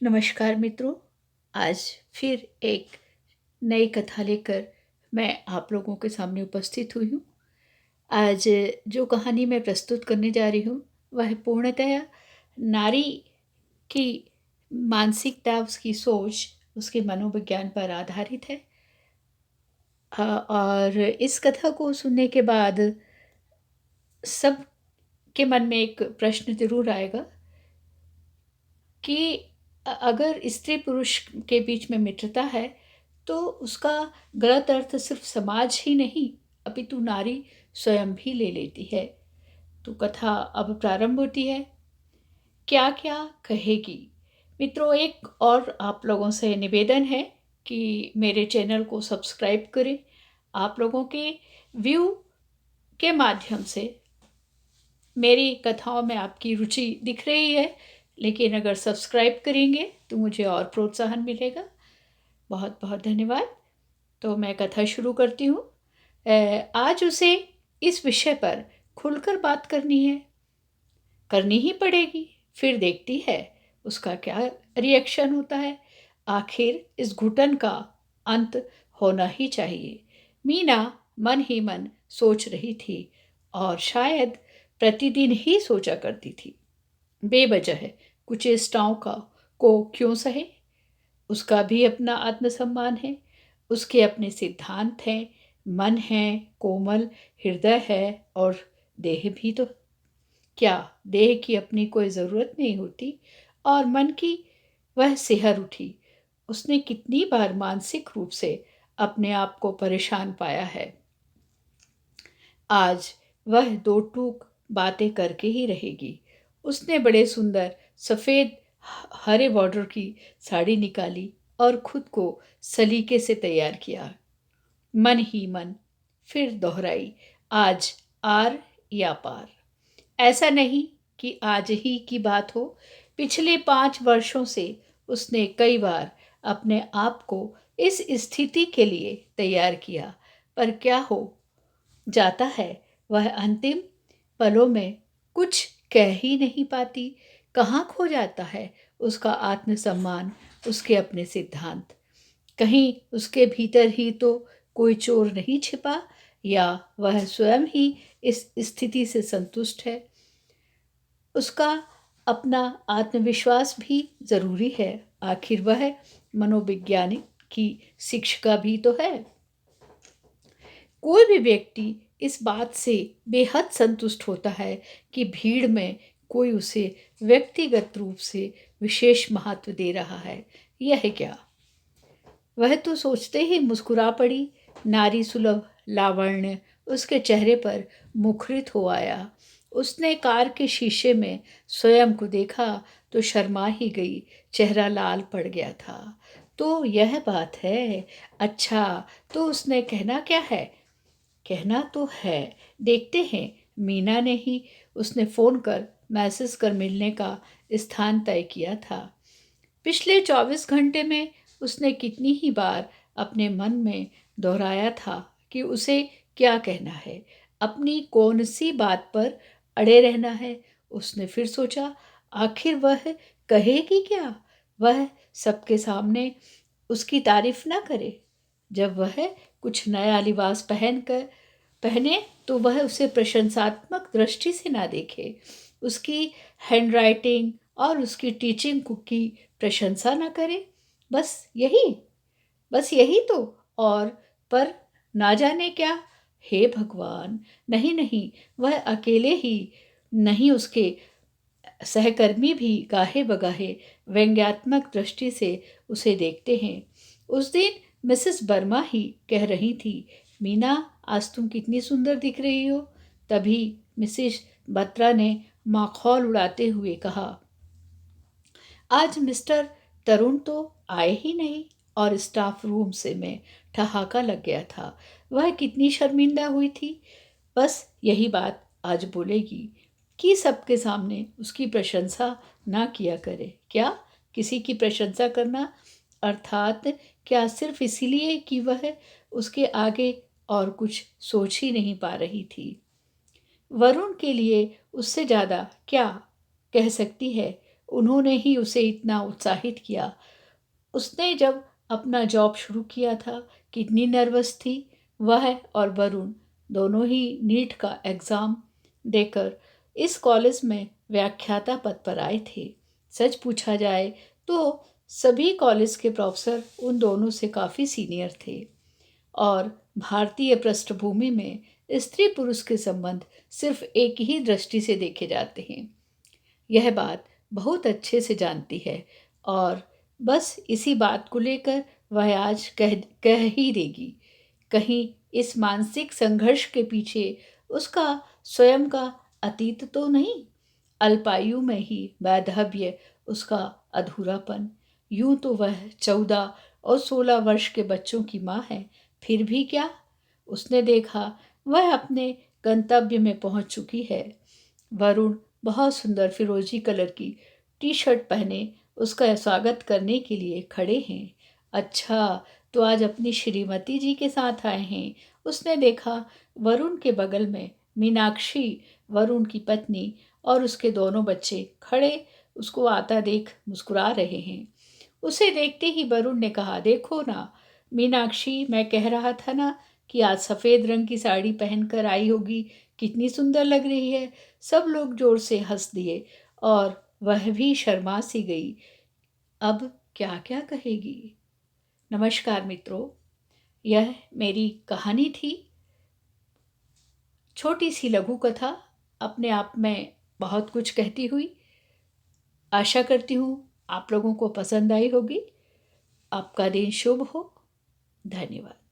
नमस्कार मित्रों। आज फिर एक नई कथा लेकर मैं आप लोगों के सामने उपस्थित हुई हूँ। आज जो कहानी मैं प्रस्तुत करने जा रही हूँ वह पूर्णतः नारी की मानसिकता, उसकी सोच, उसके मनोविज्ञान पर आधारित है। और इस कथा को सुनने के बाद सब के मन में एक प्रश्न ज़रूर आएगा कि अगर स्त्री पुरुष के बीच में मित्रता है तो उसका गलत अर्थ सिर्फ समाज ही नहीं अपितु नारी स्वयं भी ले लेती है। तो कथा अब प्रारंभ होती है। क्या क्या कहेगी। मित्रों, एक और आप लोगों से निवेदन है कि मेरे चैनल को सब्सक्राइब करें। आप लोगों के व्यू के माध्यम से मेरी कथाओं में आपकी रुचि दिख रही है, लेकिन अगर सब्सक्राइब करेंगे तो मुझे और प्रोत्साहन मिलेगा। बहुत बहुत धन्यवाद। तो मैं कथा शुरू करती हूँ। आज उसे इस विषय पर खुलकर बात करनी ही पड़ेगी। फिर देखती है उसका क्या रिएक्शन होता है। आखिर इस घुटन का अंत होना ही चाहिए। मीना मन ही मन सोच रही थी और शायद प्रतिदिन ही सोचा करती थी। बेवजह कुचेष्टाओं का को क्यों सहे। उसका भी अपना आत्मसम्मान है, उसके अपने सिद्धांत हैं, मन है, कोमल हृदय है और देह भी। तो क्या देह की अपनी कोई ज़रूरत नहीं होती? और मन की वह सिहर उठी। उसने कितनी बार मानसिक रूप से अपने आप को परेशान पाया है। आज वह दो टूक बातें करके ही रहेगी। उसने बड़े सुंदर सफ़ेद हरे बॉर्डर की साड़ी निकाली और खुद को सलीके से तैयार किया। मन ही मन फिर दोहराई, आज आर या पार। ऐसा नहीं कि आज ही की बात हो। पिछले 5 वर्षों से उसने कई बार अपने आप को इस स्थिति के लिए तैयार किया, पर क्या हो जाता है वह अंतिम पलों में कुछ कह ही नहीं पाती। कहाँ खो जाता है उसका आत्मसम्मान, उसके अपने सिद्धांत। कहीं उसके भीतर ही तो कोई चोर नहीं छिपा, या वह स्वयं ही इस स्थिति से संतुष्ट है। उसका अपना आत्मविश्वास भी ज़रूरी है। आखिर वह मनोविज्ञानिक की शिक्षिका भी तो है। कोई भी व्यक्ति इस बात से बेहद संतुष्ट होता है कि भीड़ में कोई उसे व्यक्तिगत रूप से विशेष महत्व दे रहा है। यह क्या, वह तो सोचते ही मुस्कुरा पड़ी। नारी सुलभ लावण्य उसके चेहरे पर मुखरित हो आया। उसने कार के शीशे में स्वयं को देखा तो शर्मा ही गई। चेहरा लाल पड़ गया था। तो यह बात है। अच्छा, तो उसने कहना क्या है? कहना तो है, देखते हैं। मीना ने ही उसने फ़ोन कर मैसेज कर मिलने का स्थान तय किया था। पिछले 24 घंटे में उसने कितनी ही बार अपने मन में दोहराया था कि उसे क्या कहना है, अपनी कौन सी बात पर अड़े रहना है। उसने फिर सोचा, आखिर वह कहेगी क्या? वह सबके सामने उसकी तारीफ ना करे। जब वह कुछ नया लिबास पहने तो वह उसे प्रशंसात्मक दृष्टि से ना देखे। उसकी हैंडराइटिंग और उसकी टीचिंग की प्रशंसा ना करे। बस यही, बस यही तो। और पर ना जाने क्या। हे भगवान! नहीं नहीं, वह अकेले ही नहीं, उसके सहकर्मी भी गाहे बगाहे व्यंग्यात्मक दृष्टि से उसे देखते हैं। उस दिन मिसेस वर्मा ही कह रही थी, मीना, आज तुम कितनी सुंदर दिख रही हो। तभी मिसेस बत्रा ने माखौल उड़ाते हुए कहा, आज मिस्टर तरुण तो आए ही नहीं। और स्टाफ रूम से में ठहाका लग गया था। वह कितनी शर्मिंदा हुई थी। बस यही बात आज बोलेगी कि सबके सामने उसकी प्रशंसा ना किया करे। क्या किसी की प्रशंसा करना, अर्थात क्या सिर्फ इसीलिए कि वह उसके आगे और कुछ सोच ही नहीं पा रही थी। वरुण के लिए उससे ज़्यादा क्या कह सकती है। उन्होंने ही उसे इतना उत्साहित किया। उसने जब अपना जॉब शुरू किया था कितनी नर्वस थी। वह और वरुण दोनों ही नीट का एग्ज़ाम देकर इस कॉलेज में व्याख्याता पद पर आए थे। सच पूछा जाए तो सभी कॉलेज के प्रोफेसर उन दोनों से काफ़ी सीनियर थे और भारतीय पृष्ठभूमि में स्त्री पुरुष के संबंध सिर्फ एक ही दृष्टि से देखे जाते हैं। यह बात बहुत अच्छे से जानती है और बस इसी बात को लेकर वह आज कह ही देगी। कहीं इस मानसिक संघर्ष के पीछे उसका स्वयं का अतीत तो नहीं, अल्पायु में ही वैधव्य, उसका अधूरापन। यूं तो वह 14 और 16 वर्ष के बच्चों की माँ है, फिर भी क्या? उसने देखा वह अपने गंतव्य में पहुंच चुकी है। वरुण बहुत सुंदर फिरोजी कलर की टी शर्ट पहने उसका स्वागत करने के लिए खड़े हैं। अच्छा, तो आज अपनी श्रीमती जी के साथ आए हैं। उसने देखा वरुण के बगल में मीनाक्षी, वरुण की पत्नी और उसके दोनों बच्चे खड़े उसको आता देख मुस्कुरा रहे हैं। उसे देखते ही वरुण ने कहा, देखो ना मीनाक्षी, मैं कह रहा था ना कि आज सफ़ेद रंग की साड़ी पहनकर आई होगी, कितनी सुंदर लग रही है। सब लोग जोर से हंस दिए और वह भी शर्मा सी गई। अब क्या क्या कहेगी। नमस्कार मित्रों, यह मेरी कहानी थी, छोटी सी लघु कथा, अपने आप में बहुत कुछ कहती हुई। आशा करती हूँ आप लोगों को पसंद आई होगी। आपका दिन शुभ हो। धन्यवाद।